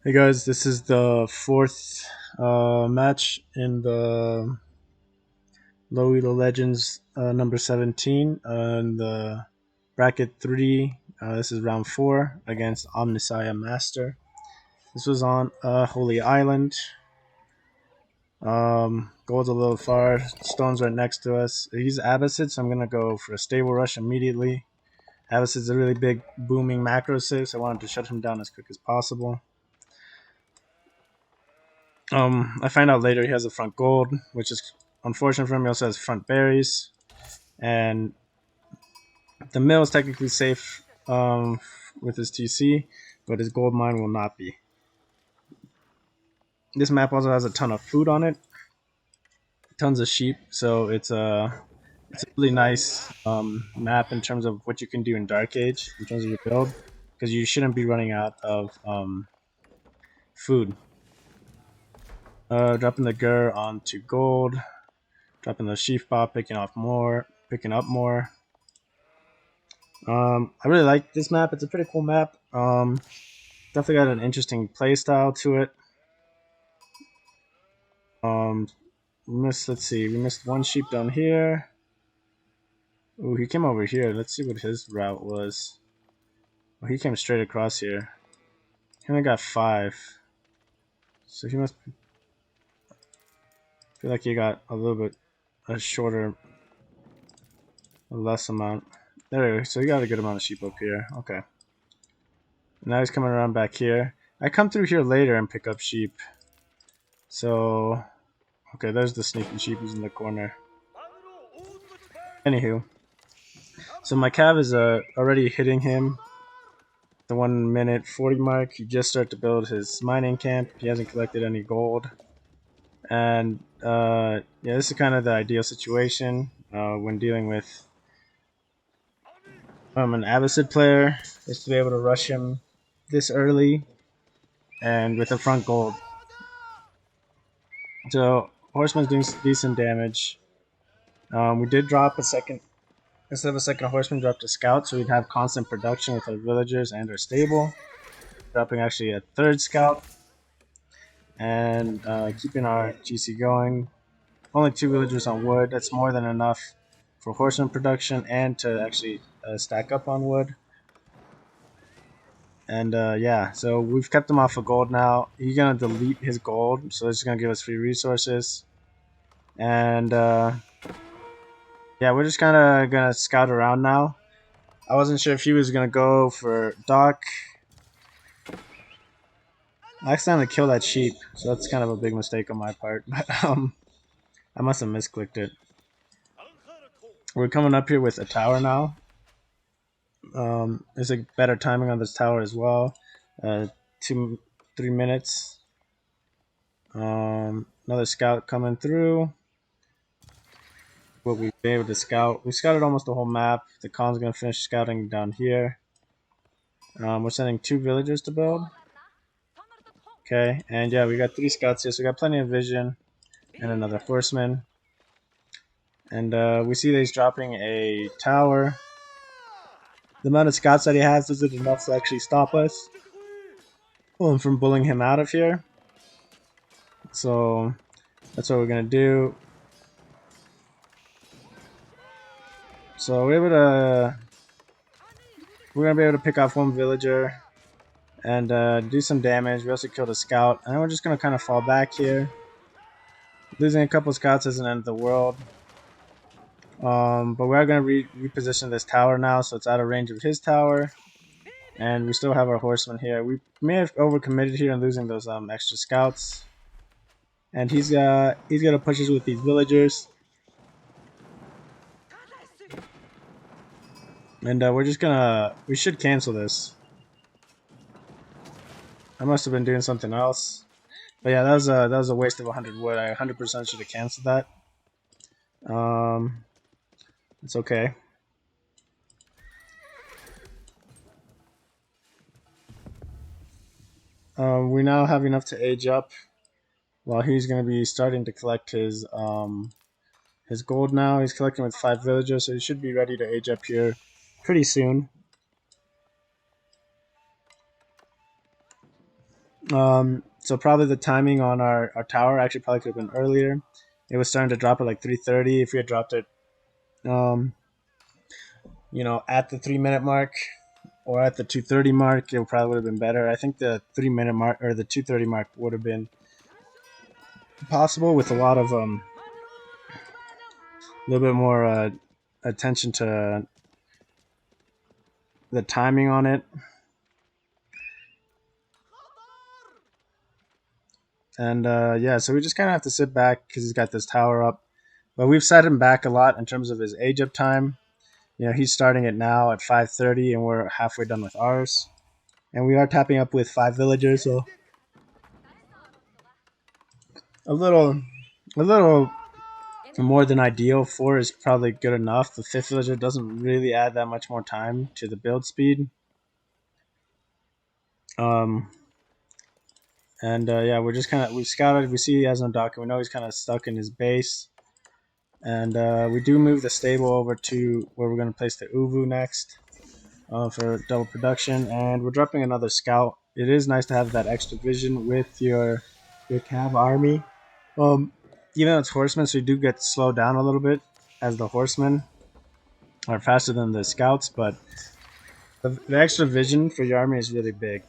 Hey guys, this is the fourth match in the Elo Legends number 17 in the bracket 3. This is round 4 against Omnissiah Master. This was on Holy Island. Gold's a little far. Stone's right next to us. He's Abbasid, so I'm going to go for a stable rush immediately. Abbasid's a really big, booming macro save, so I wanted to shut him down as quick as possible. I find out later he has a front gold, which is unfortunate for him. He also has front berries, and the mill is technically safe with his TC, but his gold mine will not be. This map also has a ton of food on it, tons of sheep, so it's a really nice map in terms of what you can do in Dark Age in terms of your build, because you shouldn't be running out of food. Dropping the Gur onto gold, dropping the sheaf bot, picking up more. I really like this map. It's a pretty cool map. Definitely got an interesting play style to it. Let's see, we missed one sheep down here. Oh, he came over here. Let's see what his route was. Oh, he came straight across here. He only got 5. So he must feel like he got a little bit a shorter, a less amount. There we go. So he got a good amount of sheep up here. Okay. Now he's coming around back here. I come through here later and pick up sheep. So, okay, there's the sneaky sheep. He's in the corner. Anywho, so my cav is already hitting him. The 1 minute 40 mark. He just started to build his mining camp. He hasn't collected any gold. And yeah, this is kind of the ideal situation when dealing with an Abbasid player, is to be able to rush him this early and with a front gold. So Horseman's doing decent damage. We did drop a second. Instead of a second horseman, dropped a scout, so we'd have constant production with our villagers and our stable. Dropping actually a third scout and keeping our GC going. Only 2 villagers on wood. That's more than enough for horseman production and to actually stack up on wood. And yeah, so we've kept him off of gold now. He's gonna delete his gold, so it's gonna give us free resources. And yeah, we're just kind of gonna scout around now. I wasn't sure if he was gonna go for Doc. I accidentally killed that sheep, so that's kind of a big mistake on my part. But I must have misclicked it. We're coming up here with a tower now. There's a better timing on this tower as well. 3 minutes. Another scout coming through. What we've been able to scout. We scouted almost the whole map. The Khan's gonna finish scouting down here. We're sending 2 villagers to build. Okay, and yeah, we got 3 scouts here, so we got plenty of vision and another horseman. And we see that he's dropping a tower. The amount of scouts that he has isn't enough to actually stop us from bullying him out of here. So that's what we're gonna do. So we're gonna be able to pick off 1 villager and do some damage. We also killed a scout, and we're just gonna kind of fall back here. Losing a couple scouts isn't the end of the world. But we are gonna reposition this tower now, so it's out of range of his tower. And we still have our horsemen here. We may have overcommitted here and losing those extra scouts. And he's gonna push us with these villagers. And we're just gonna we should cancel this. I must have been doing something else. But yeah, that was a waste of 100 wood. I 100% should have canceled that. It's okay. We now have enough to age up. While he's going to be starting to collect his gold now. He's collecting with 5 villagers, so he should be ready to age up here pretty soon. So probably the timing on our tower actually probably could have been earlier. It was starting to drop at like 3:30. If we had dropped it, um, at the 3 minute mark or at the 2:30 mark, it probably would have been better. I think the 3 minute mark or the 2:30 mark would have been possible with a lot of a little bit more attention to the timing on it. And yeah, so we just kind of have to sit back because he's got this tower up. But we've set him back a lot in terms of his age up time. He's starting it now at 5:30, and we're halfway done with ours. And we are tapping up with 5 villagers, so a little, a little more than ideal. 4 is probably good enough. The 5th villager doesn't really add that much more time to the build speed. Um, and yeah, we're just kind of we scouted. We see he has no dock, and we know he's kind of stuck in his base. And we do move the stable over to where we're going to place the Uvu next for double production. And we're dropping another scout. It is nice to have that extra vision with your cav army. Even though it's horsemen, so you do get slowed down a little bit as the horsemen are faster than the scouts, but the extra vision for your army is really big.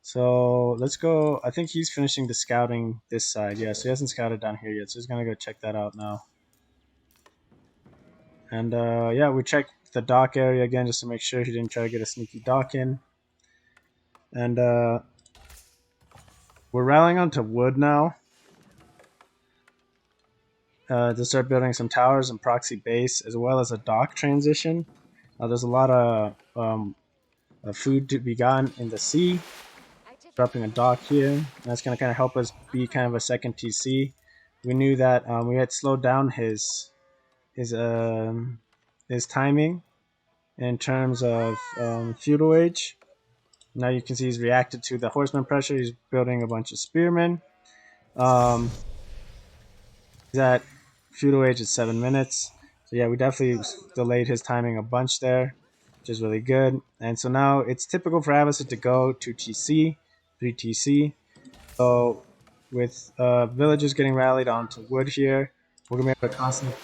So let's go. I think he's finishing the scouting this side. Yeah, so he hasn't scouted down here yet, so he's going to go check that out now. And yeah, we checked the dock area again just to make sure he didn't try to get a sneaky dock in. And we're rallying onto wood now to start building some towers and proxy base as well as a dock transition. There's a lot of food to be gotten in the sea. Dropping a dock here. And that's going to kind of help us be kind of a second TC. We knew that we had slowed down his timing in terms of feudal age. Now you can see he's reacted to the horseman pressure. He's building a bunch of spearmen. He's at feudal age at 7 minutes. So yeah, we definitely delayed his timing a bunch there, which is really good. And so now it's typical for Avacid to go to TC, 3 TC. So with villagers getting rallied onto wood here, we're going to be able to constantly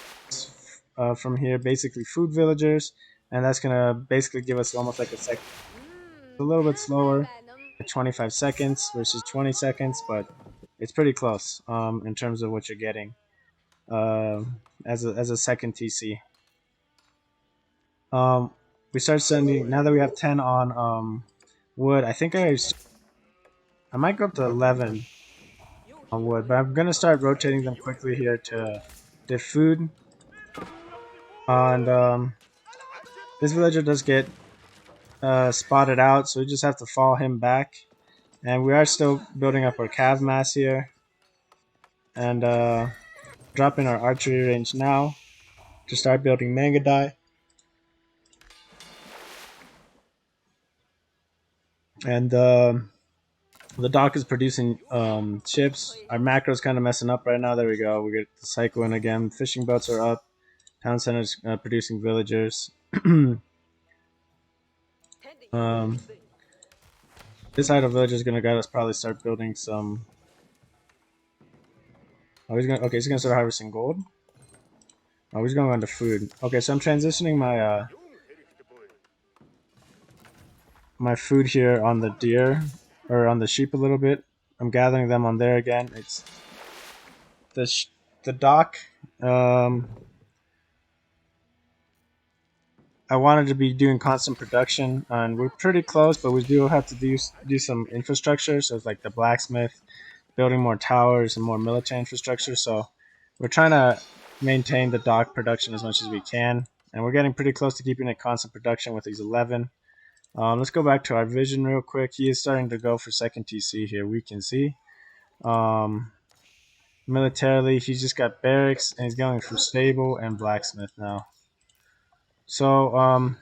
from here, basically food villagers. And that's going to basically give us almost like a second. It's a little bit slower at 25 seconds versus 20 seconds, but it's pretty close in terms of what you're getting as a second TC. We start sending now that we have 10 on wood. I think I might go up to 11 on wood, but I'm gonna start rotating them quickly here to food. And this villager does get spotted out, so we just have to fall him back. And we are still building up our cav mass here, and dropping our archery range now to start building manga die. And the dock is producing chips. Our macro is kind of messing up right now. There we go. We get the cycle in again. Fishing boats are up. Town center is producing villagers. This idle villager is gonna get us probably start building some. Oh, he's gonna. Okay, he's gonna start harvesting gold. Oh, he's going on to food. Okay, so I'm transitioning my food here on the deer or on the sheep a little bit. I'm gathering them on there again. It's the dock. I wanted to be doing constant production, and we're pretty close, but we do have to do some infrastructure. So it's like the blacksmith, building more towers and more military infrastructure. So we're trying to maintain the dock production as much as we can, and we're getting pretty close to keeping it constant production with these 11. Let's go back to our vision real quick. He is starting to go for second TC here. We can see. Militarily, he's just got barracks, and he's going for stable and blacksmith now. So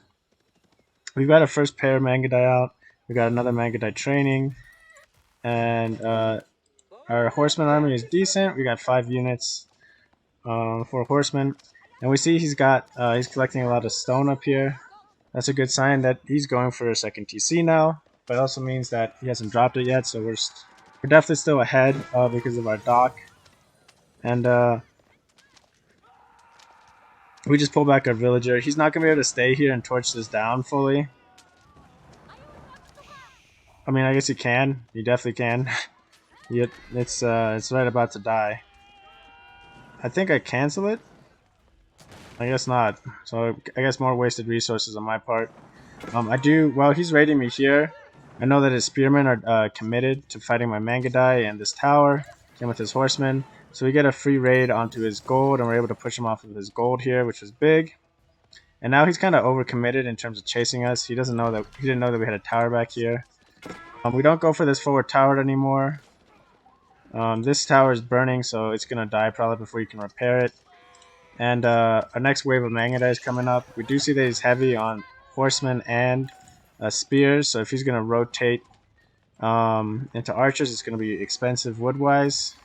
we've got our first pair of manga die out. We got another manga die training, and our horseman army is decent. We got 5 units for horsemen, and we see he's collecting a lot of stone up here. That's a good sign that he's going for a second TC now. but it also means that he hasn't dropped it yet. So we're definitely still ahead because of our dock, and we just pull back our villager. He's not gonna be able to stay here and torch this down fully. I mean, I guess he can. He definitely can. It's right about to die. I think I cancel it. I guess not. So I guess more wasted resources on my part. I do. While he's raiding me here, I know that his spearmen are committed to fighting my Mangadai and this tower. Same with his horsemen. So we get a free raid onto his gold, and we're able to push him off of his gold here, which is big. And now he's kind of overcommitted in terms of chasing us. He didn't know that we had a tower back here. We don't go for this forward tower anymore. This tower is burning, so it's gonna die probably before you can repair it. And our next wave of Mangadai is coming up. We do see that he's heavy on horsemen and spears, so if he's gonna rotate into archers, it's gonna be expensive wood-wise.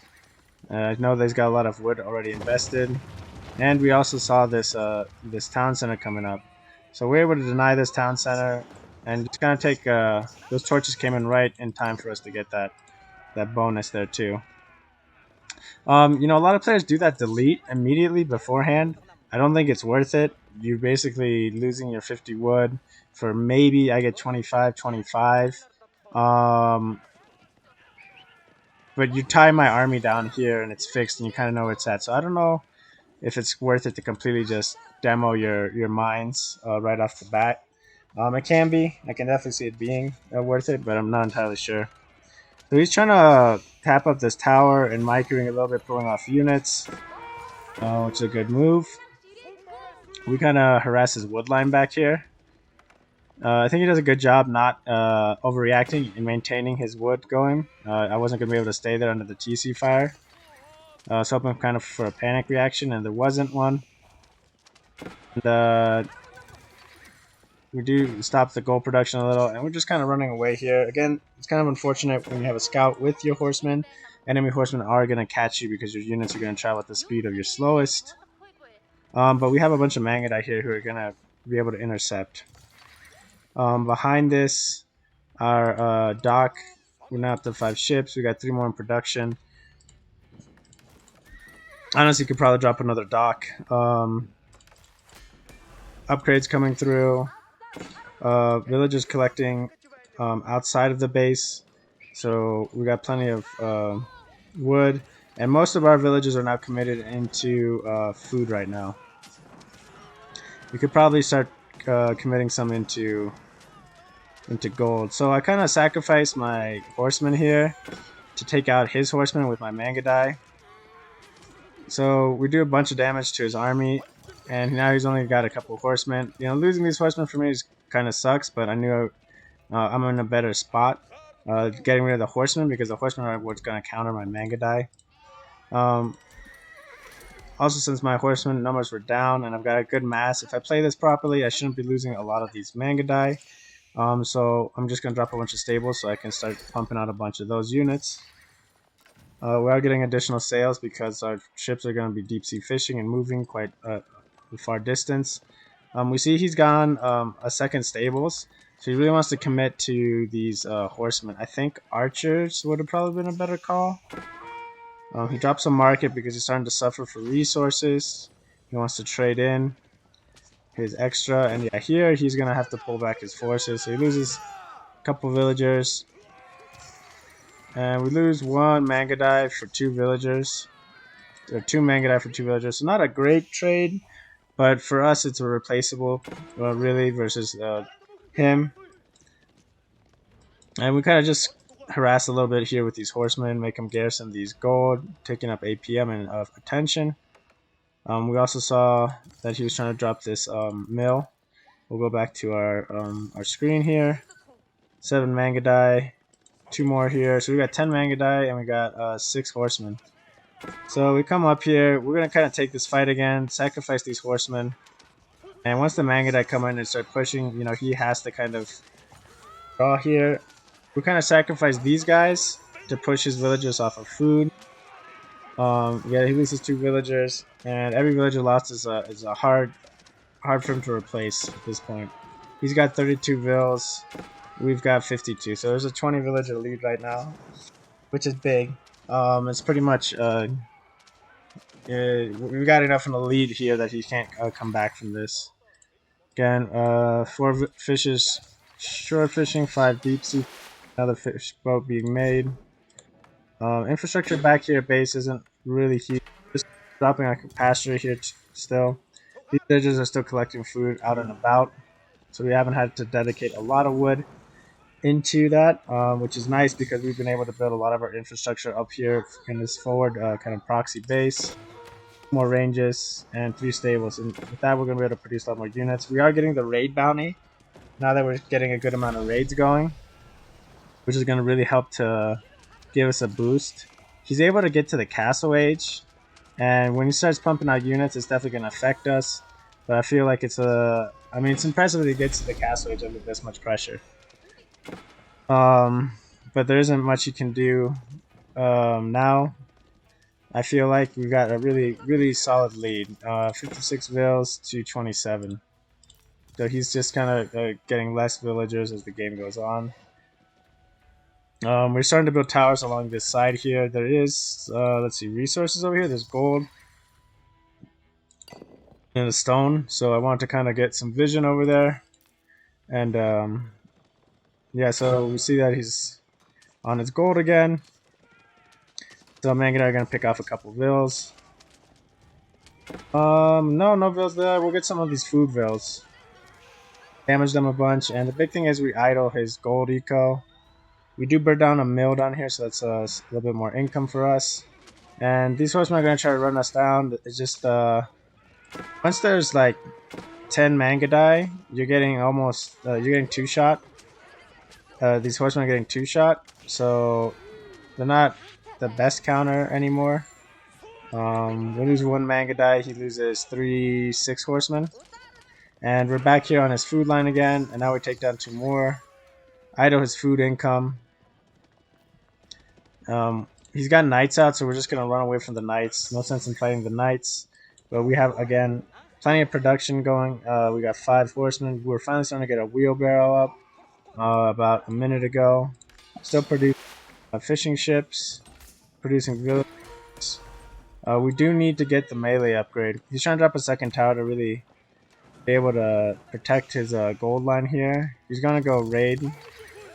I know that he's got a lot of wood already invested. And we also saw this town center coming up. So we're able to deny this town center, and it's gonna take those torches came in right in time for us to get that bonus there too. A lot of players do that delete immediately beforehand. I don't think it's worth it. You're basically losing your 50 wood for maybe I get 25. But you tie my army down here and it's fixed and you kind of know where it's at. So I don't know if it's worth it to completely just demo your mines right off the bat. It can be. I can definitely see it being worth it, but I'm not entirely sure. So he's trying to tap up this tower and microing a little bit, pulling off units, which is a good move. We kind of harass his wood line back here. I think he does a good job not overreacting and maintaining his wood going. I wasn't going to be able to stay there under the TC fire. I was hoping kind of for a panic reaction, and there wasn't one. And we do stop the gold production a little, and we're just kind of running away here. Again, it's kind of unfortunate when you have a scout with your horsemen. Enemy horsemen are going to catch you because your units are going to travel at the speed of your slowest. But we have a bunch of Mangadai here who are going to be able to intercept. Behind this, our dock, we're now up to 5 ships. We got 3 more in production. Honestly, could probably drop another dock. Upgrades coming through. Villagers collecting outside of the base. So we got plenty of wood. And most of our villagers are now committed into food right now. We could probably start committing some into gold. So I kind of sacrificed my horseman here to take out his horseman with my Mangadai. So we do a bunch of damage to his army, and now he's only got a couple of horsemen. Losing these horsemen for me kind of sucks, but I knew I'm in a better spot getting rid of the horsemen because the horsemen are what's going to counter my Mangadai. Also, since my horseman numbers were down and I've got a good mass, if I play this properly, I shouldn't be losing a lot of these Mangadai. So I'm just going to drop a bunch of stables so I can start pumping out a bunch of those units. We are getting additional sales because our ships are going to be deep sea fishing and moving quite a far distance. We see he's gone a second stables, so he really wants to commit to these horsemen. I think archers would have probably been a better call. He drops a market because he's starting to suffer for resources. He wants to trade in his extra, and yeah, here he's going to have to pull back his forces. So he loses a couple villagers. And we lose 1 Mangadai for 2 villagers. Or 2 Mangadai for 2 villagers. So not a great trade, but for us it's a replaceable, really, versus him. And we kind of just harass a little bit here with these horsemen, make them garrison these gold, taking up APM and attention. We also saw that he was trying to drop this mill. We'll go back to our screen here. 7 Mangadai. 2 more here. So we got 10 Mangadai and we got 6 horsemen. So we come up here. We're going to kind of take this fight again, sacrifice these horsemen. And once the Mangadai come in and start pushing, he has to kind of draw here. We kind of sacrifice these guys to push his villagers off of food. Yeah, he loses 2 villagers. And every villager lost is a hard for him to replace at this point. He's got 32 vills. we've got 52. So there's a 20 villager lead right now, which is big. It's pretty much we got enough in the lead here that he can't come back from this. Again, four fishes shore fishing, five deep sea, another fish boat being made. Infrastructure back here at base isn't really huge. Just dropping like a pasture here still. These villagers are still collecting food out and about, so we haven't had to dedicate a lot of wood into that, which is nice because we've been able to build a lot of our infrastructure up here in this forward kind of proxy base. More ranges and 3 stables, and with that we're going to be able to produce a lot more units. We are getting the raid bounty now that we're getting a good amount of raids going, which is going to really help to give us a boost. He's able to get to the castle age, and when he starts pumping out units, it's definitely going to affect us. But I feel like I mean, it's impressive that he gets to the castle age under this much pressure. Um, but there isn't much you can do now. I feel like we got a really solid lead. 56 vills to 27. So he's just kind of getting less villagers as the game goes on. We're starting to build towers along this side here. There is, let's see, resources over here. There's gold and a stone. So I want to kind of get some vision over there. And yeah, so we see that he's on his gold again. So Mangan and I are going to pick off a couple vills. No vills there. We'll get some of these food vills. Damage them a bunch. And the big thing is we idle his gold eco. We do burn down a mill down here, so that's a little bit more income for us. And these horsemen are going to try to run us down. It's just, once there's like 10 Mangadai, you're getting almost, you're getting two-shot. These horsemen are getting two-shot, so they're not the best counter anymore. We lose one Mangadai, he loses 3 6 horsemen. And we're back here on his food line again, and now we take down 2 more. Idle his food income. He's got knights out, so we're just going to run away from the knights. No sense in fighting the knights. But we have, again, plenty of production going. We got 5 horsemen. We're finally starting to get a wheelbarrow up about a minute ago. Still producing fishing ships, producing villages. We do need to get the melee upgrade. He's trying to drop a second tower to really be able to protect his gold line here. He's going to go raid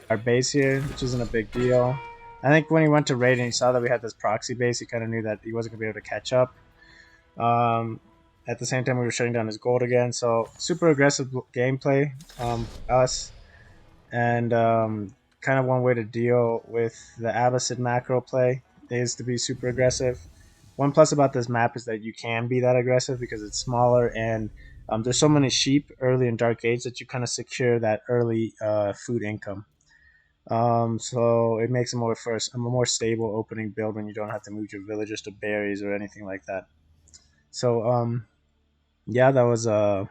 our base here, which isn't a big deal. I think when he went to raid and he saw that we had this proxy base, he kind of knew that he wasn't going to be able to catch up. At the same time, we were shutting down his gold again. So super aggressive gameplay, us, and kind of one way to deal with the Abbasid macro play is to be super aggressive. One plus about this map is that you can be that aggressive because it's smaller and there's so many sheep early in Dark Age that you kind of secure that early food income. So it makes a more stable opening build when you don't have to move your villagers to berries or anything like that. So yeah, that was the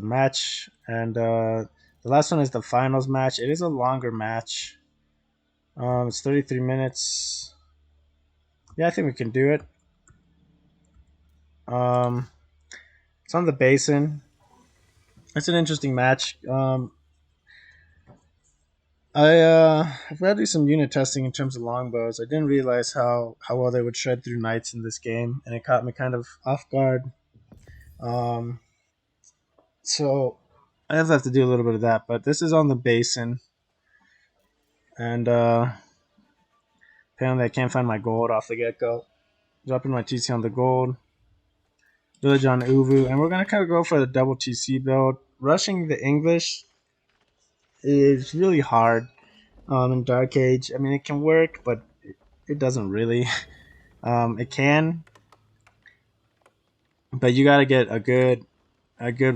match, and the last one is the finals match. It is a longer match. It's 33 minutes. Yeah, I think we can do it. It's on the basin. It's an interesting match. I've got to do some unit testing in terms of longbows. I didn't realize how well they would shred through knights in this game, and it caught me kind of off guard. Um, so I have to do a little bit of that, but this is on the basin, and apparently I can't find my gold off the get go. Dropping my TC on the gold, village on Uvu, and we're gonna kind of go for the double TC build. Rushing the English is really hard in Dark Age. I mean, it can work, but it doesn't really. It can, but you got to get a good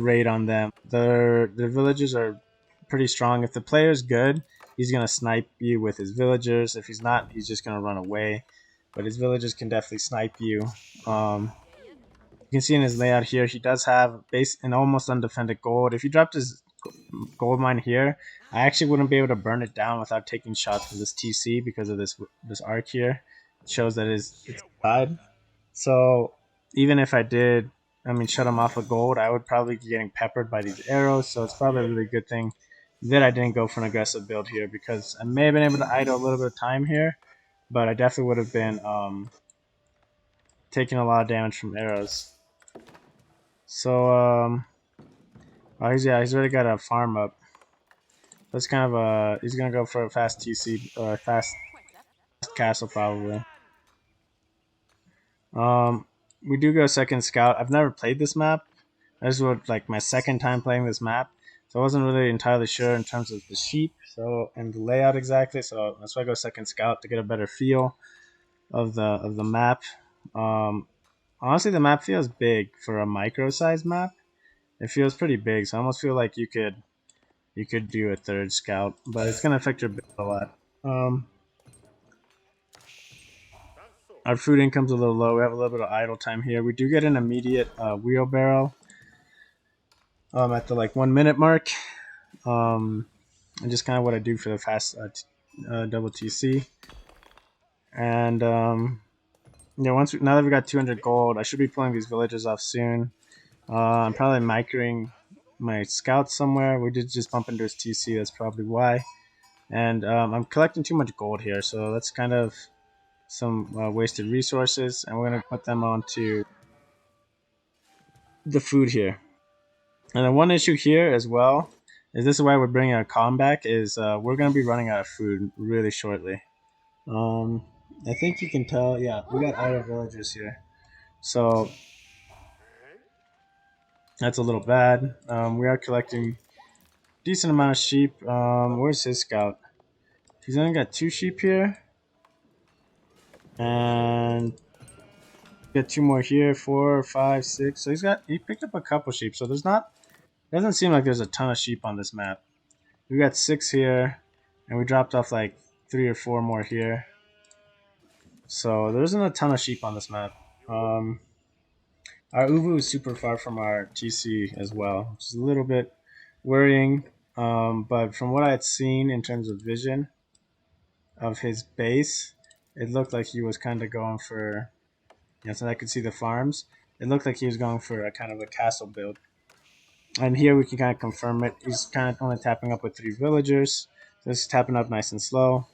raid on them. Their villages are pretty strong. If the player's good, he's gonna snipe you with his villagers. If he's not, he's just gonna run away. But his villagers can definitely snipe you. You can see in his layout here, he does have base an almost undefended gold. If he dropped his gold mine here, I actually wouldn't be able to burn it down without taking shots from this TC because of this arc here. It shows that it's died. So even if I did, I mean, shut him off of gold, I would probably be getting peppered by these arrows. So it's probably a really good thing that I didn't go for an aggressive build here because I may have been able to idle a little bit of time here, but I definitely would have been taking a lot of damage from arrows. So he's already got a farm up. That's kind of he's gonna go for a fast TC fast castle probably. Um, we do go second scout. I've never played this map. This was like my second time playing this map, so I wasn't really entirely sure in terms of the sheep, so and the layout exactly. So that's why I go second scout to get a better feel of the map. Um, Honestly, the map feels big for a micro size map. It feels pretty big, so I almost feel like you could do a third scout, but it's gonna affect your build a lot. Um, our food income's a little low. We have a little bit of idle time here. We do get an immediate wheelbarrow at the like 1 minute mark. Um, and just kind of what I do for the fast double TC. And yeah, now that we got 200 gold, I should be pulling these villages off soon. I'm probably microing my scouts somewhere. We did just bump into his TC. That's probably why. And I'm collecting too much gold here, so that's kind of some wasted resources, and we're gonna put them onto the food here. And then one issue here as well is this is why we're bringing our calm back is we're gonna be running out of food really shortly. Um, I think you can tell. Yeah, we got idle villagers here, so that's a little bad. We are collecting decent amount of sheep. Where's his scout? He's only got 2 sheep here, and got 2 more here. 4, 5, 6. So he picked up a couple sheep. So there's not. It doesn't seem like there's a ton of sheep on this map. We got 6 here, and we dropped off like 3 or 4 more here. So there isn't a ton of sheep on this map. Our Uvu is super far from our TC as well, which is a little bit worrying. But from what I had seen in terms of vision of his base, it looked like he was kind of going for, so I could see the farms. It looked like he was going for a kind of a castle build. And here we can kind of confirm it. He's kind of only tapping up with 3 villagers. So he's tapping up nice and slow.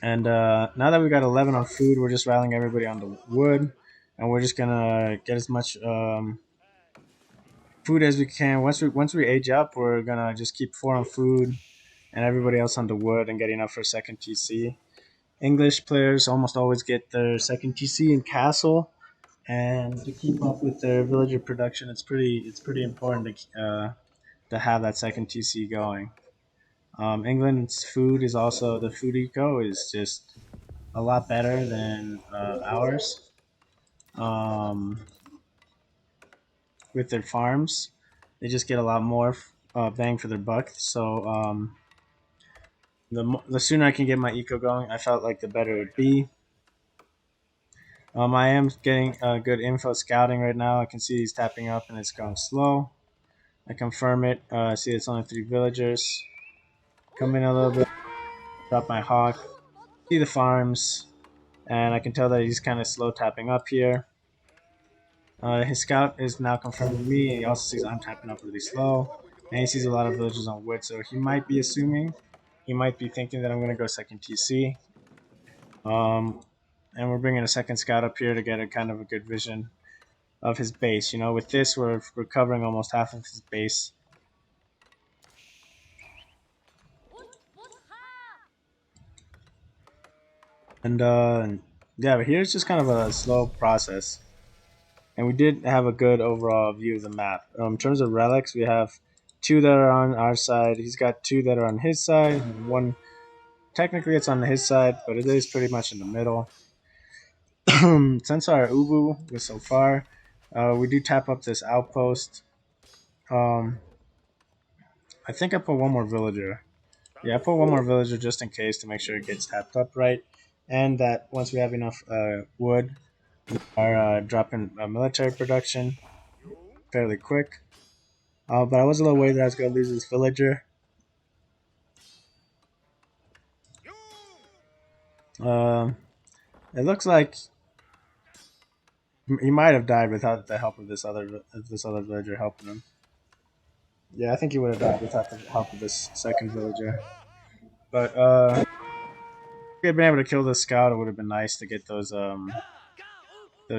And now that we got 11 on food, we're just rallying everybody on the wood. And we're just going to get as much food as we can. Once we age up, we're gonna just keep 4 on food and everybody else on the wood and get enough for second TC. English players almost always get their second TC in castle, and to keep up with their villager production, it's pretty important to have that second TC going. England's food is also the food eco is just a lot better than ours. Um, with their farms. They just get a lot more bang for their buck. So the sooner I can get my eco going, I felt like the better it would be. I am getting good info scouting right now. I can see he's tapping up and it's going slow. I confirm it. I see it's only 3 villagers. Come in a little bit, drop my hawk, see the farms, and I can tell that he's kind of slow tapping up here. His scout is now confirming me, and he also sees I'm tapping up really slow. And he sees a lot of villagers on wood, so he might be assuming, he might be thinking that I'm going to go second TC. And we're bringing a second scout up here to get a kind of a good vision of his base. With this, we're covering almost half of his base. And yeah, but here's just kind of a slow process. And we did have a good overall view of the map. In terms of relics, we have 2 that are on our side. He's got 2 that are on his side. And one, technically, it's on his side, but it is pretty much in the middle. Since our Ubu was so far, we do tap up this outpost. Um, I think I put 1 more villager. Yeah, I put 1 more villager just in case to make sure it gets tapped up right. And that once we have enough wood, we are dropping military production fairly quick. But I was a little worried that I was going to lose this villager. Um, it looks like he might have died without the help of this other villager helping him. Yeah, I think he would have died without the help of this second villager. But if we had been able to kill this scout, it would have been nice to get those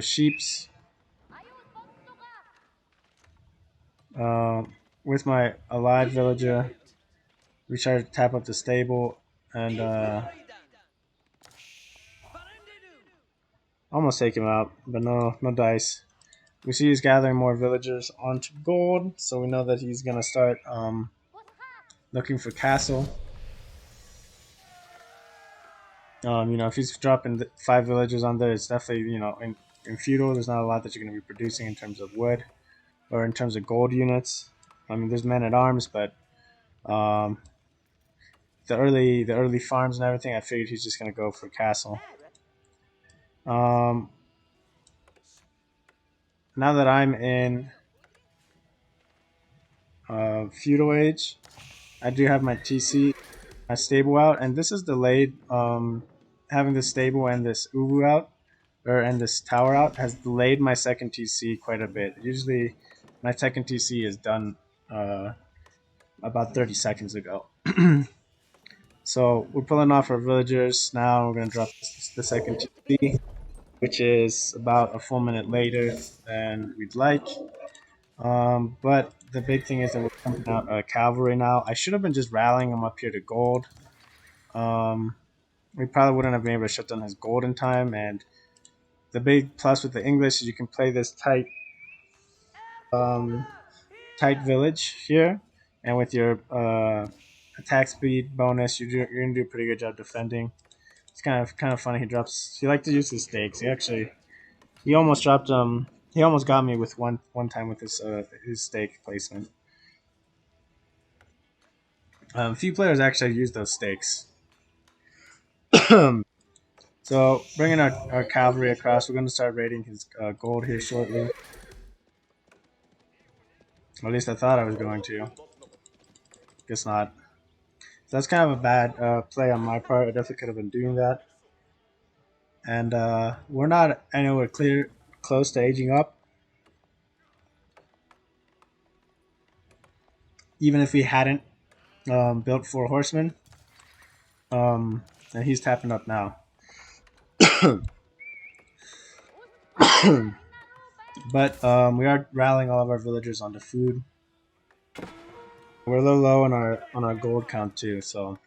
sheeps. Uh, with my alive villager, we tried to tap up the stable and almost take him out, but no dice. We see he's gathering more villagers onto gold, so we know that he's gonna start looking for castle. If he's dropping 5 villagers on there, it's definitely in feudal. There's not a lot that you're gonna be producing in terms of wood or in terms of gold units. I mean, there's men at arms, but um, the early farms and everything, I figured he's just gonna go for castle. Um, now that I'm in feudal age, I do have my TC, my stable out, and this is delayed. Having this stable and this Uwu out, and this tower out, has delayed my second TC quite a bit. Usually, my second TC is done uh, about 30 seconds ago. So we're pulling off our villagers now. We're gonna drop the second TC, which is about a full minute later than we'd like. But the big thing is that we're pumping out cavalry now. I should have been just rallying him up here to gold. Um, we probably wouldn't have been able to shut down his gold in time. And the big plus with the English is you can play this um, tight village here, and with your attack speed bonus, you're gonna do a pretty good job defending. It's kind of funny. He liked to use his stakes. He almost dropped he almost got me with one time with his stake placement. A few players actually use those stakes. So bringing our cavalry across, we're going to start raiding his gold here shortly. Or at least I thought I was going to. Guess not. So that's kind of a bad play on my part. I definitely could have been doing that. And we're not anywhere close to aging up. Even if we hadn't built 4 horsemen. And he's tapping up now. But we are rallying all of our villagers onto food. We're a little low on our gold count too, so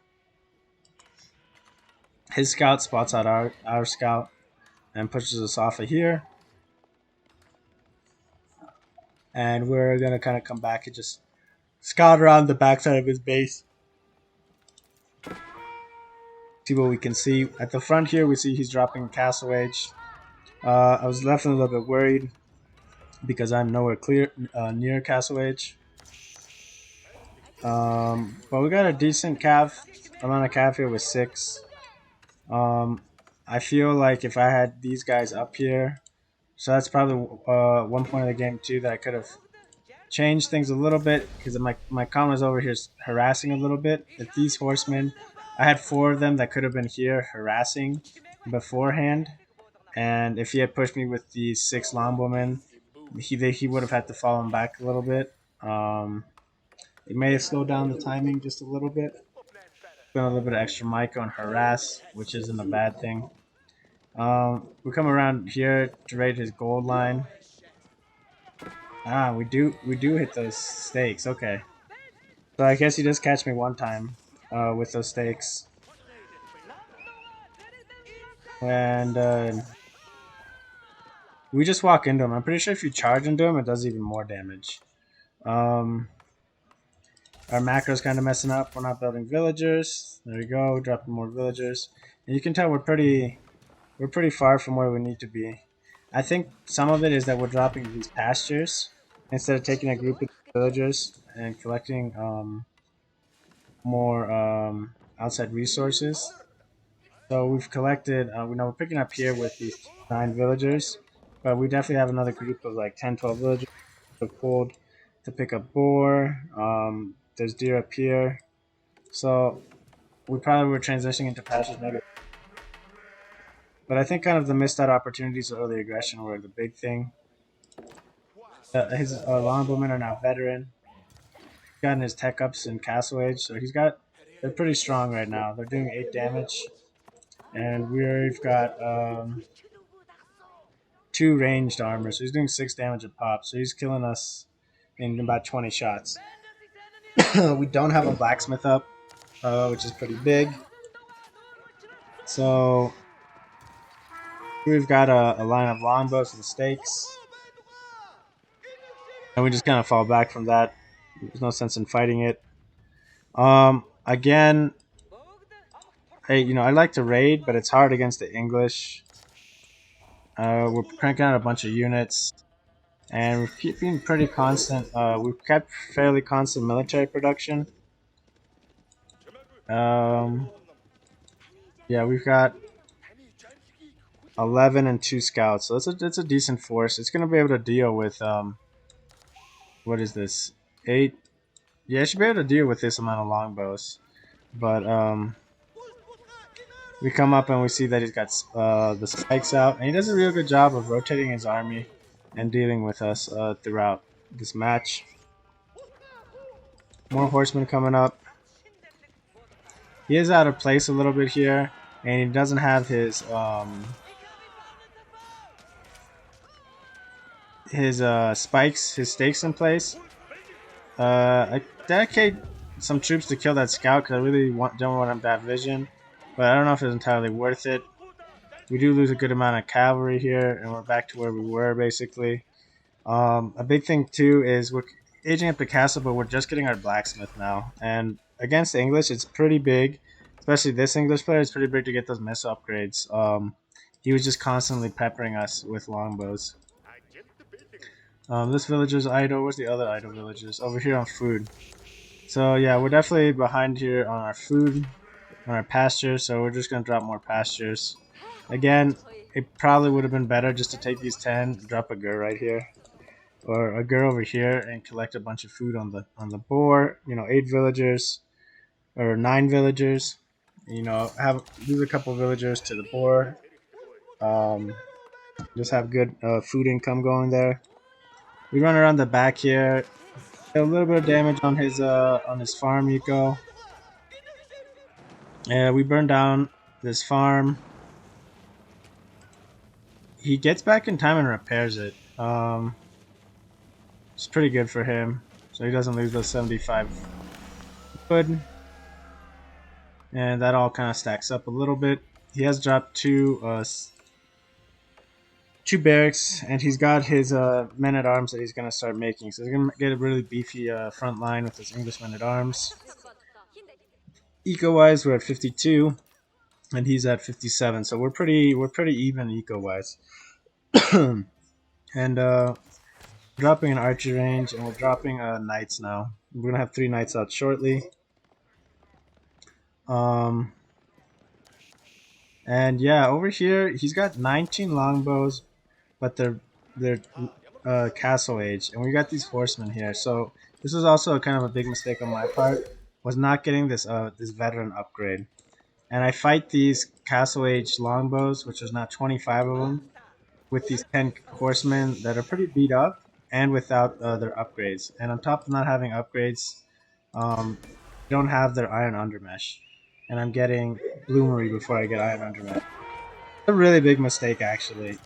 his scout spots out our scout and pushes us off of here. And we're gonna kind of come back and just scout around the backside of his base, see what we can see. At the front here, we see he's dropping castle age. I was left a little bit worried because I'm nowhere near castle age. But we got a decent amount of cav here with 6. I feel like if I had these guys up here, so that's probably one point of the game too that I could have changed things a little bit because my comma's over here harassing a little bit. If these horsemen, I had 4 of them that could have been here harassing beforehand, and if he had pushed me with these 6 longbowmen, he would have had to fall him back a little bit. It may have slowed down the timing just a little bit. Spent a little bit of extra mica on harass, which isn't a bad thing. We come around here to raid his gold line. We do hit those stakes. Okay, so I guess he does catch me one time with those stakes, and we just walk into him. I'm pretty sure if you charge into him, it does even more damage. Um, our macro's kind of messing up. We're not building villagers. There we go, dropping more villagers, and you can tell we're pretty far from where we need to be. I think some of it is that we're dropping these pastures instead of taking a group of villagers and collecting more outside resources. So we've collected, we're picking up here with these 9 villagers, but we definitely have another group of like 10, 12 villagers pulled to pick up boar. There's deer up here. So we probably were transitioning into pastures maybe. But I think kind of the missed out opportunities of early aggression were the big thing. His longbowmen are now veteran. gotten his tech ups in Castle Age, so they're pretty strong right now. They're doing 8 damage, and we've got 2 ranged armor, so he's doing 6 damage a pop. So he's killing us in about 20 shots. We don't have a blacksmith up, which is pretty big. So we've got a line of longbows and stakes, and we just kind of fall back from that. There's no sense in fighting it. Again, hey, I like to raid, but it's hard against the English. We're cranking out a bunch of units, and we're keeping pretty constant. We've kept fairly constant military production. Yeah, we've got 11 and 2 scouts, so that's a decent force. It's gonna be able to deal with what is this? 8. Yeah, it should be able to deal with this amount of longbows, but we come up and we see that he's got the spikes out, and he does a real good job of rotating his army and dealing with us throughout this match. More horsemen coming up. He is out of place a little bit here, and he doesn't have his spikes, his stakes in place. I dedicate some troops to kill that scout because I really don't want him to have vision, but I don't know if it's entirely worth it. We do lose a good amount of cavalry here, and we're back to where we were basically. A big thing too is we're aging up the castle, but we're just getting our blacksmith now. And against the English, it's pretty big, especially this English player. It's pretty big to get those missile upgrades. He was just constantly peppering us with longbows. This villager's idle. Where's the other idle villagers? Over here on food. So yeah, we're definitely behind here on our food, on our pastures. So we're just gonna drop more pastures. Again, it probably would have been better just to take these 10, drop a gur right here, or a gur over here, and collect a bunch of food on the boar. 8 villagers or 9 villagers. Have lose a couple villagers to the boar. Just have good food income going there. We run around the back here. Get a little bit of damage on his farm eco. Yeah, we burn down this farm. He gets back in time and repairs it. It's pretty good for him, so he doesn't lose those 75 wood. And that all kind of stacks up a little bit. He has dropped two barracks, and he's got his men at arms that he's gonna start making. So he's gonna get a really beefy front line with his English men at arms. Eco wise, we're at 52, and he's at 57. So we're pretty even eco wise. And dropping an archer range, and we're dropping knights now. We're gonna have 3 knights out shortly. And yeah, over here he's got 19 longbows, but they're castle age, and we got these horsemen here. So this was also kind of a big mistake on my part, was not getting this veteran upgrade. And I fight these castle age longbows, which is now 25 of them, with these 10 horsemen that are pretty beat up and without their upgrades. And on top of not having upgrades, don't have their iron undermesh. And I'm getting bloomery before I get iron undermesh. It's a really big mistake, actually.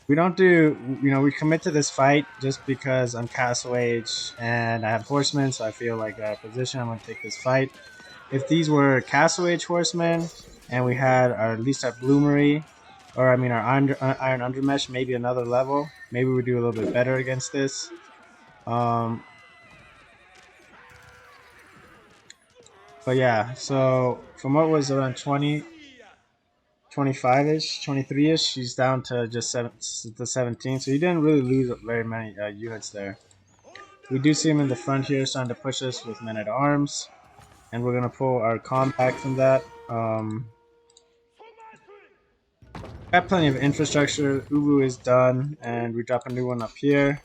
We don't do, we commit to this fight just because I'm castle age and I have horsemen, so I feel like our position, I'm going to take this fight. If these were castle age horsemen and we had at least our bloomery, or I mean our iron undermesh, maybe another level, maybe we do a little bit better against this. But yeah, so from what was around 20, 25-ish, 23-ish, he's down to just 17, so he didn't really lose very many units there. We do see him in the front here starting to push us with men at arms, and we're going to pull our comm back from that. Got plenty of infrastructure. Ubu is done, and we drop a new one up here.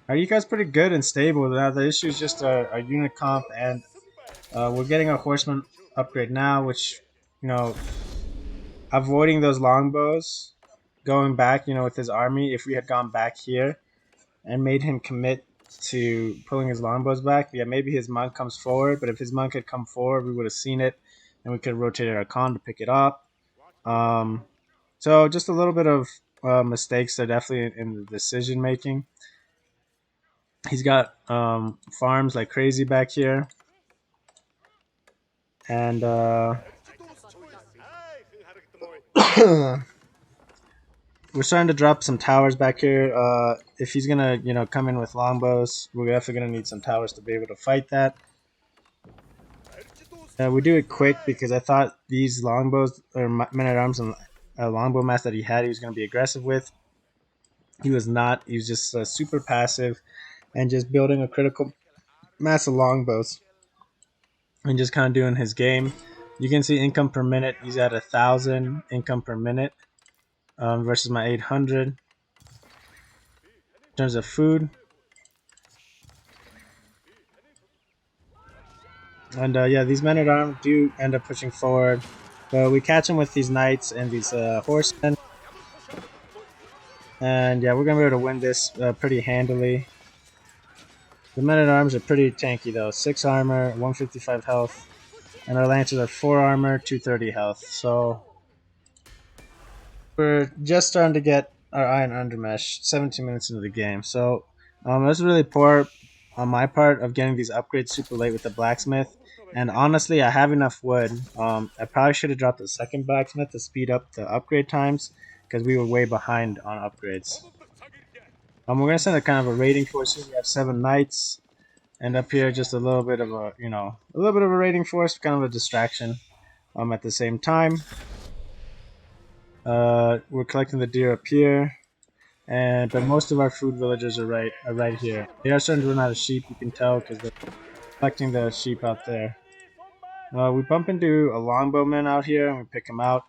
Our eco's pretty good and stable. Now the issue is just our unit comp, and we're getting a horseman upgrade now, which, avoiding those longbows going back, with his army, if we had gone back here and made him commit to pulling his longbows back, yeah, maybe his monk comes forward. But if his monk had come forward, we would have seen it, and we could have rotated our con to pick it up. Um, so just a little bit of mistakes there, definitely in the decision making. He's got farms like crazy back here, and we're starting to drop some towers back here. If he's gonna, come in with longbows, we're definitely gonna need some towers to be able to fight that. We do it quick because I thought these longbows or men at arms and longbow mass that he was gonna be aggressive with. He was not. He was just super passive and just building a critical mass of longbows and just kind of doing his game. You can see income per minute. He's at 1,000 income per minute versus my 800. In terms of food, and yeah, these men at arms do end up pushing forward, but we catch them with these knights and these horsemen, and yeah, we're gonna be able to win this pretty handily. The men at arms are pretty tanky though. 6 armor, 155 health, and our lancers are 4 armor, 230 health. So we're just starting to get our iron undermesh 17 minutes into the game. So it was really poor on my part of getting these upgrades super late with the blacksmith. And honestly, I have enough wood. I probably should have dropped the second blacksmith to speed up the upgrade times because we were way behind on upgrades. We're gonna send a kind of a raiding force here. We have 7 knights, and up here just a little bit of a raiding force, kind of a distraction. At the same time, we're collecting the deer up here. But most of our food villagers are right here. They are starting to run out of sheep. You can tell because they're collecting the sheep out there. We bump into a longbowman out here and we pick him out,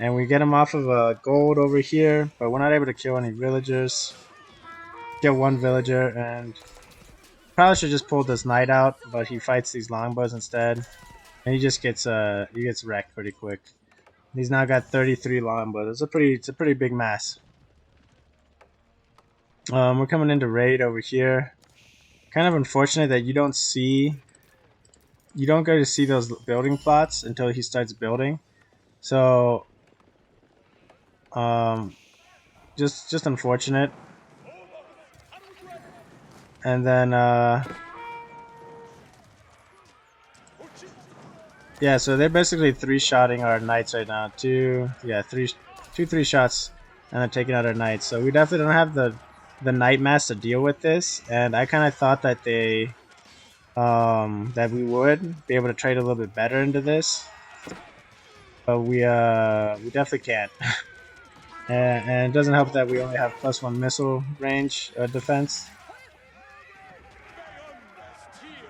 and we get him off of a gold over here. But we're not able to kill any villagers. Kill one villager, and probably should just pull this knight out, but he fights these longbows instead, and he gets wrecked pretty quick. He's now got 33 longbows. It's a pretty big mass. We're coming into raid over here. Kind of unfortunate that you don't go to see those building plots until he starts building. So um, just unfortunate. And then yeah, so they're basically 3-shotting our knights right now. Three shots, and they're taking out our knights. So we definitely don't have the knight mass to deal with this. And I kind of thought that that we would be able to trade a little bit better into this, but we definitely can't. And it doesn't help that we only have +1 missile range defense.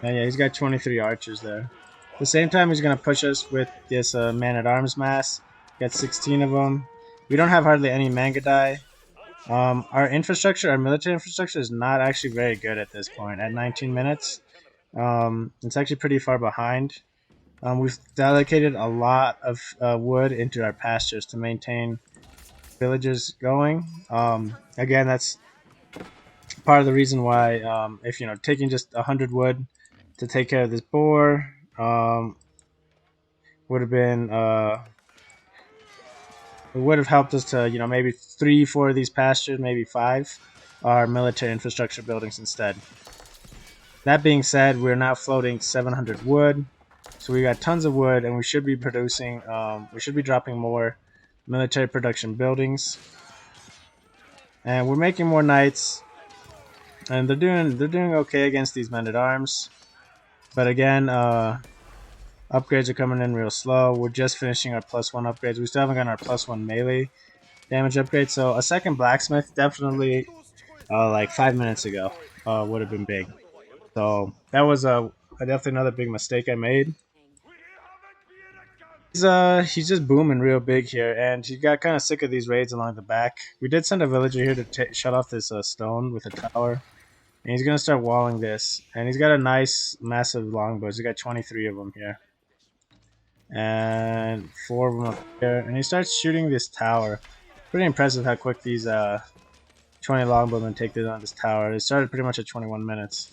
And yeah, he's got 23 archers there. At the same time, he's going to push us with this man-at-arms mass. Got 16 of them. We don't have hardly any Mangadai. Our military infrastructure is not actually very good at this point. At 19 minutes, it's actually pretty far behind. We've dedicated a lot of wood into our pastures to maintain villages going. Again, that's part of the reason why if taking just 100 wood to take care of this boar would have been it would have helped us to maybe 3-4 of these pastures, maybe 5 are military infrastructure buildings instead. That being said, we're now floating 700 wood, so we got tons of wood, and we should be producing we should be dropping more military production buildings, and we're making more knights, and they're doing okay against these men at arms. But again, upgrades are coming in real slow. We're just finishing our +1 upgrades. We still haven't gotten our +1 melee damage upgrade. So a second blacksmith definitely, like 5 minutes ago, would have been big. So that was definitely another big mistake I made. He's just booming real big here, and he got kind of sick of these raids along the back. We did send a villager here to shut off this stone with a tower. And he's going to start walling this. And he's got a nice, massive longbows. He's got 23 of them here. And 4 of them up here. And he starts shooting this tower. Pretty impressive how quick these 20 longbowmen take this on this tower. It started pretty much at 21 minutes.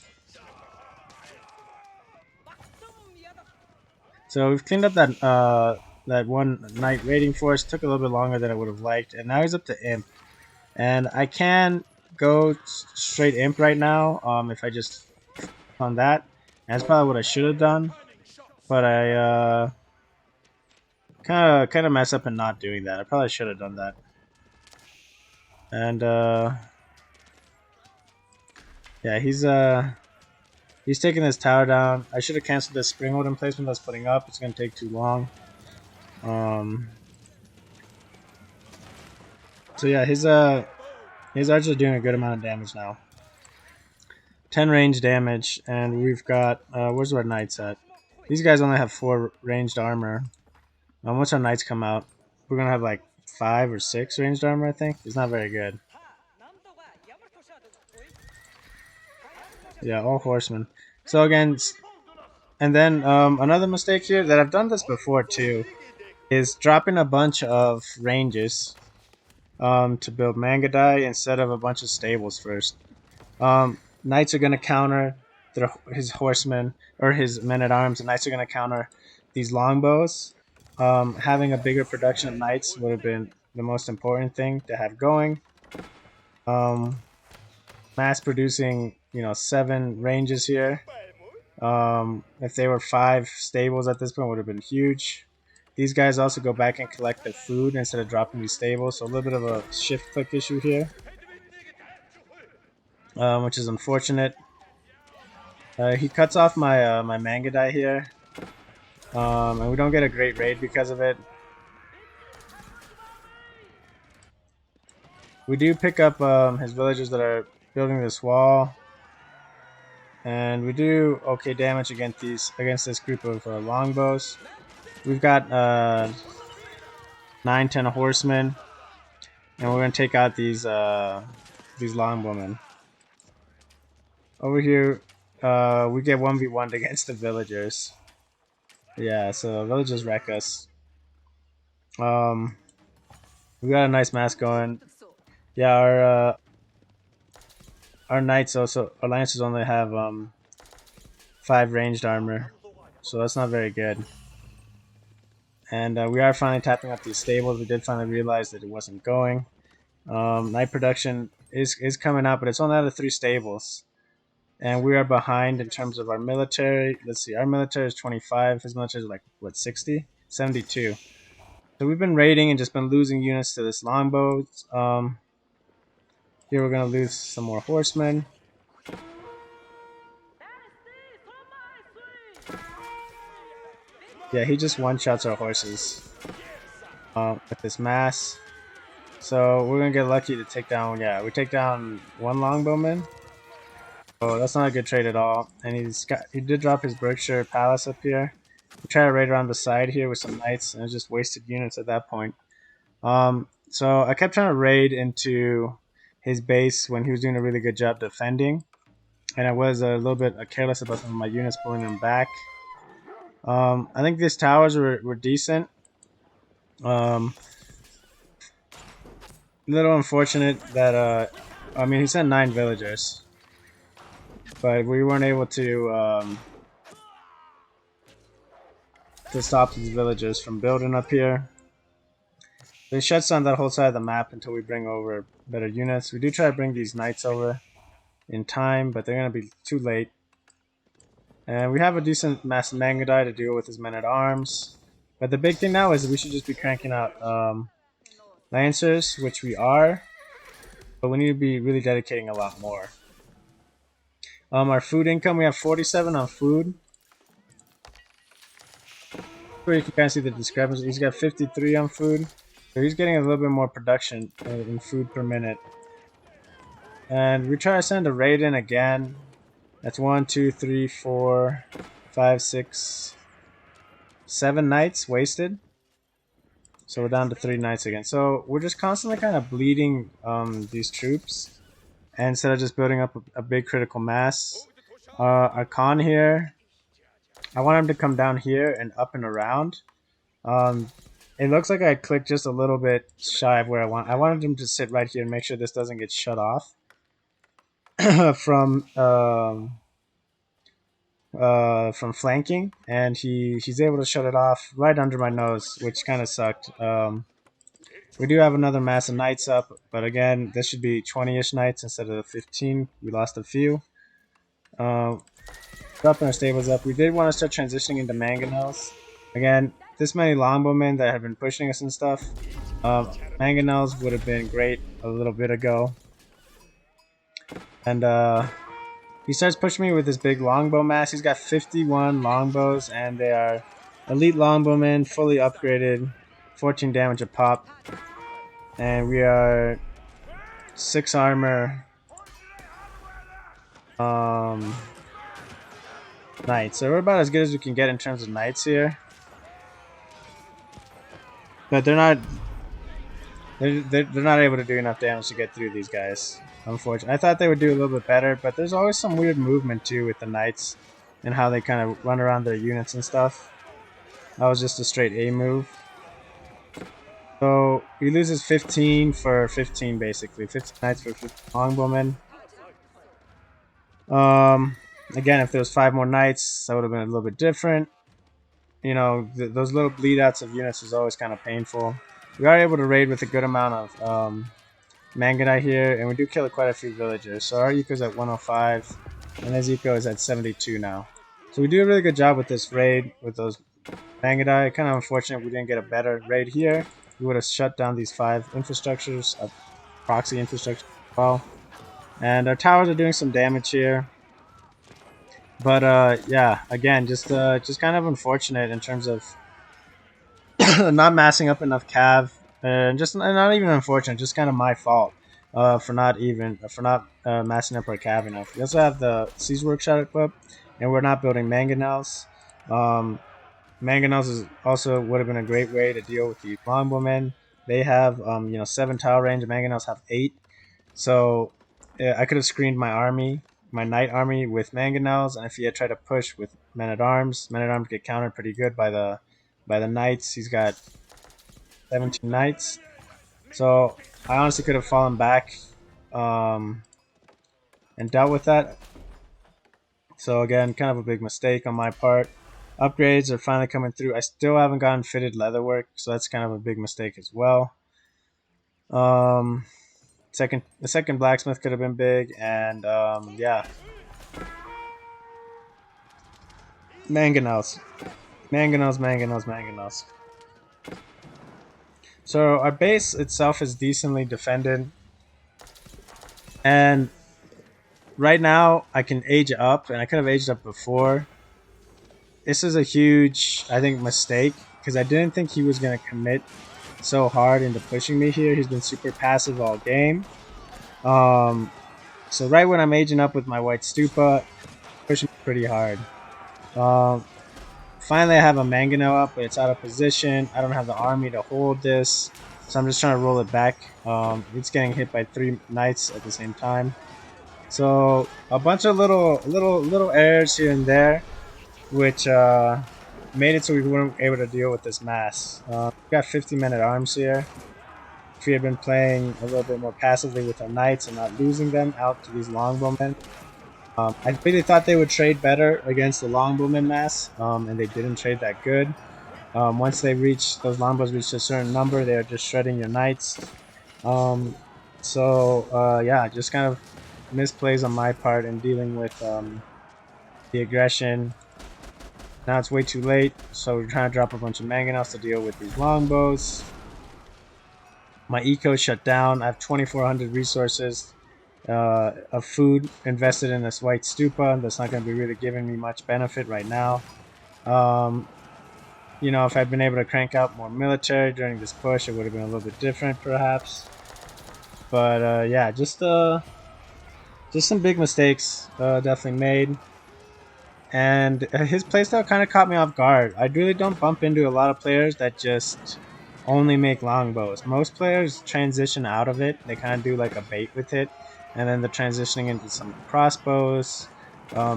So we've cleaned up that one knight raiding force. Took a little bit longer than I would have liked, and now he's up to imp. And I can go straight imp right now if I just on that. And that's probably what I should have done, but I kind of mess up in not doing that. I probably should have done that. And yeah, he's taking this tower down. I should have canceled this springwood emplacement I was putting up. It's gonna take too long. So yeah, his archers are doing a good amount of damage now. 10 range damage, and we've got where's our knights at? These guys only have 4 ranged armor. Once our knights come out, we're gonna have like 5 or 6 ranged armor. I think it's not very good. Yeah, all horsemen. So again, and then another mistake here that I've done this before too is dropping a bunch of ranges to build Mangadai instead of a bunch of stables first. Knights are going to counter his horsemen or his men at arms. The knights are going to counter these longbows. Having a bigger production of knights would have been the most important thing to have going. Mass producing, 7 ranges here. If they were 5 stables at this point, would have been huge. These guys also go back and collect the food instead of dropping these stables, so a little bit of a shift click issue here, which is unfortunate. He cuts off my my Mangadai here, and we don't get a great raid because of it. We do pick up his villagers that are building this wall, and we do okay damage against this group of longbows. We've got 9-10 horsemen, and we're gonna take out these longbowmen. Over here, we get 1v1'd against the villagers. Yeah, so villagers wreck us. We got a nice mass going. Yeah, our knights also, our lancers only have 5 ranged armor, so that's not very good. And we are finally tapping up these stables. We did finally realize that it wasn't going. Knight production is coming out, but it's only out of 3 stables. And we are behind in terms of our military. Let's see, our military is 25. His military is like, what, 60? 72. So we've been raiding and just been losing units to this longbow. Here we're going to lose some more horsemen. Yeah, he just one-shots our horses with this mass. So we're going to get lucky to take down, yeah, we take down 1 longbowman. Oh, that's not a good trade at all. And he did drop his Berkshire Palace up here. We try to raid around the side here with some knights, and it just wasted units at that point. So I kept trying to raid into his base when he was doing a really good job defending, and I was a little bit careless about some of my units pulling them back. I think these towers were decent. Little unfortunate that I mean, he sent 9 villagers, but we weren't able to stop these villagers from building up here. They shuts down that whole side of the map until we bring over better units. We do try to bring these knights over in time, but they're going to be too late. And we have a decent mass Mangadai to deal with his men-at-arms. But the big thing now is we should just be cranking out Lancers, which we are. But we need to be really dedicating a lot more. Our food income, we have 47 on food. Where you can kind of see the discrepancy. He's got 53 on food. So he's getting a little bit more production in food per minute. And we try to send a raid in again. That's 1, 2, 3, 4, 5, 6, 7 knights wasted. So we're down to 3 knights again. So we're just constantly kind of bleeding these troops. And instead of just building up a big critical mass. Our Khan here, I want him to come down here and up and around. It looks like I clicked just a little bit shy of where I want. I wanted him to sit right here and make sure this doesn't get shut off from flanking, and he's able to shut it off right under my nose, which kind of sucked. We do have another mass of knights up, but again, this should be 20-ish knights instead of the 15. We lost a few. Dropping our stables up. We did want to start transitioning into mangonels. Again, this many longbowmen that have been pushing us and stuff. Mangonels would have been great a little bit ago. And he starts pushing me with this big longbow mass. He's got 51 longbows, and they are elite longbowmen, fully upgraded, 14 damage a pop. And we are 6 armor knights. So we're about as good as we can get in terms of knights here. But they're not able to do enough damage to get through these guys. Unfortunately, I thought they would do a little bit better, but there's always some weird movement too with the knights and how they kind of run around their units and stuff. That was just a straight A move. So he loses 15 for 15 basically. 15 knights for 15 longbowmen. Again, if there was 5 more knights, that would have been a little bit different. You know, those little bleed outs of units is always kind of painful. We are able to raid with a good amount of Mangonite here, and we do kill quite a few villagers. So our eco is at 105, and his eco is at 72 now. So we do a really good job with this raid with those Mangonite. Kind of unfortunate we didn't get a better raid here. We would have shut down these 5 infrastructures, proxy infrastructure as well. And our towers are doing some damage here. But yeah, again, just kind of unfortunate in terms of not massing up enough cav, and just not even unfortunate, just kind of my fault for not massing up our cav enough. We also have the Siege Workshop equipped, and we're not building mangonels. Mangonels is also would have been a great way to deal with the longbowmen. They have 7 tower range. Mangonels have 8, so I could have screened my knight army with mangonels, and if he had tried to push with men-at-arms get countered pretty good by the knights. He's got 17 knights, so I honestly could have fallen back and dealt with that. So again, kind of a big mistake on my part. Upgrades are finally coming through. I still haven't gotten fitted leatherwork, so that's kind of a big mistake as well. The second blacksmith could have been big, and yeah. Mangonels. So our base itself is decently defended, and right now I can age up, and I could have aged up before. This is a huge, I think, mistake, because I didn't think he was going to commit so hard into pushing me here. He's been super passive all game. So right when I'm aging up with my white stupa, pushing me pretty hard. Finally I have a mangonel up, but it's out of position. I don't have the army to hold this, so I'm just trying to roll it back. It's getting hit by 3 knights at the same time. So a bunch of little errors here and there, which made it so we weren't able to deal with this mass. We got 50 men-at-arms here. If we had been playing a little bit more passively with our knights and not losing them out to these longbowmen, I really thought they would trade better against the longbowmen mass, and they didn't trade that good. Once those longbows reached a certain number, they are just shredding your knights. Yeah, just kind of misplays on my part in dealing with the aggression. Now it's way too late, so we're trying to drop a bunch of mangonels to deal with these longbows. My eco shut down. I have 2,400 resources of food invested in this white stupa. That's not going to be really giving me much benefit right now. If I'd been able to crank out more military during this push, it would have been a little bit different, perhaps. But yeah, just some big mistakes definitely made. And his playstyle kind of caught me off guard. I really don't bump into a lot of players that just only make longbows. Most players transition out of it. They kind of do like a bait with it, and then they're transitioning into some crossbows,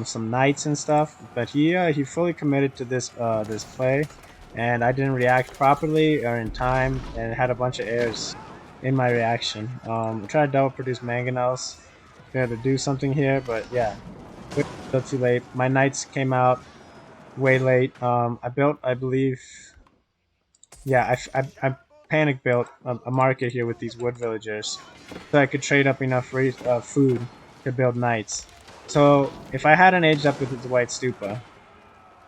some knights and stuff. But he fully committed to this play, and I didn't react properly or in time, and had a bunch of errors in my reaction. I tried to double produce mangonels, be able to do something here, but yeah, still too late. My knights came out way late. I built, I believe, yeah, I panic built a market here with these wood villagers so I could trade up enough food to build knights. So if I hadn't aged up with the white stupa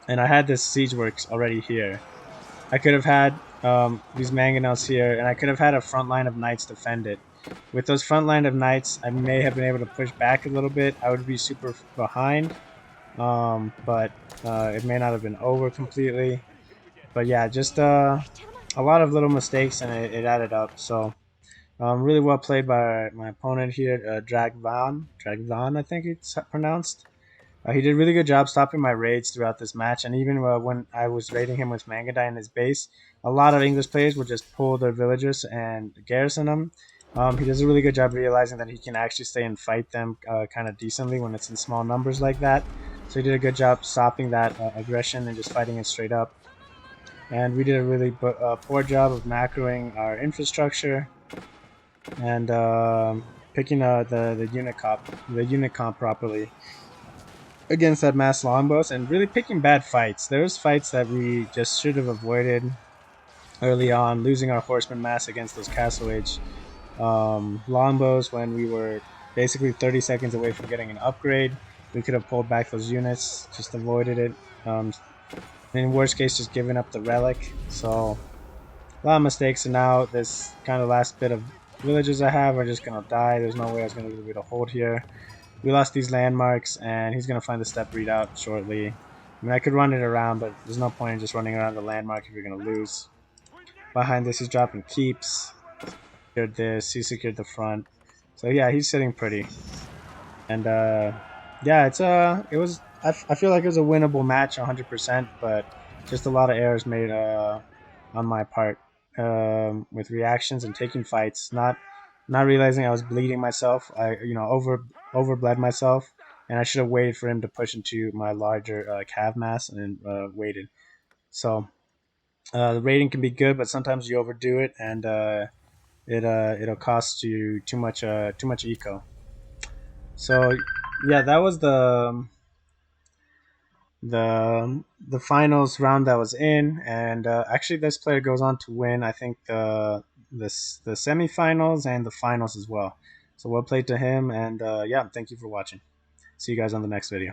and I had this siege works already here, I could have had these mangonels here, and I could have had a front line of knights defend it. With those front line of knights, I may have been able to push back a little bit. I would be super behind, but it may not have been over completely. But yeah, just a lot of little mistakes, and it added up. So really well played by my opponent here, Dragvan, I think it's pronounced. He did a really good job stopping my raids throughout this match, and even when I was raiding him with Mangudai in his base, a lot of English players would just pull their villagers and garrison them. He does a really good job realizing that he can actually stay and fight them kind of decently when it's in small numbers like that. So he did a good job stopping that aggression and just fighting it straight up. And we did a really poor job of macroing our infrastructure and picking the unit comp properly against that mass longbows, and really picking bad fights. There was fights that we just should have avoided early on, losing our horseman mass against those castle age longbows when we were basically 30 seconds away from getting an upgrade. We could have pulled back those units, just avoided it. In worst case, just giving up the relic. So a lot of mistakes, and now this kind of last bit of villages I have are just gonna die. There's no way I was gonna be able to hold here. We lost these landmarks, and he's gonna find the step readout shortly. I mean, I could run it around, but there's no point in just running around the landmark if you're gonna lose. Behind this, he's dropping keeps. Secured this. He secured the front. So yeah, he's sitting pretty. And yeah, it was. I feel like it was a winnable match, 100%, but just a lot of errors made on my part with reactions and taking fights, not realizing I was bleeding myself. I overbled myself, and I should have waited for him to push into my larger calf mass and waited. So the rating can be good, but sometimes you overdo it, and it'll cost you too much eco. So yeah, that was the finals round that was in, and actually this player goes on to win. I think the semifinals and the finals as well. So well played to him, and yeah, thank you for watching. See you guys on the next video.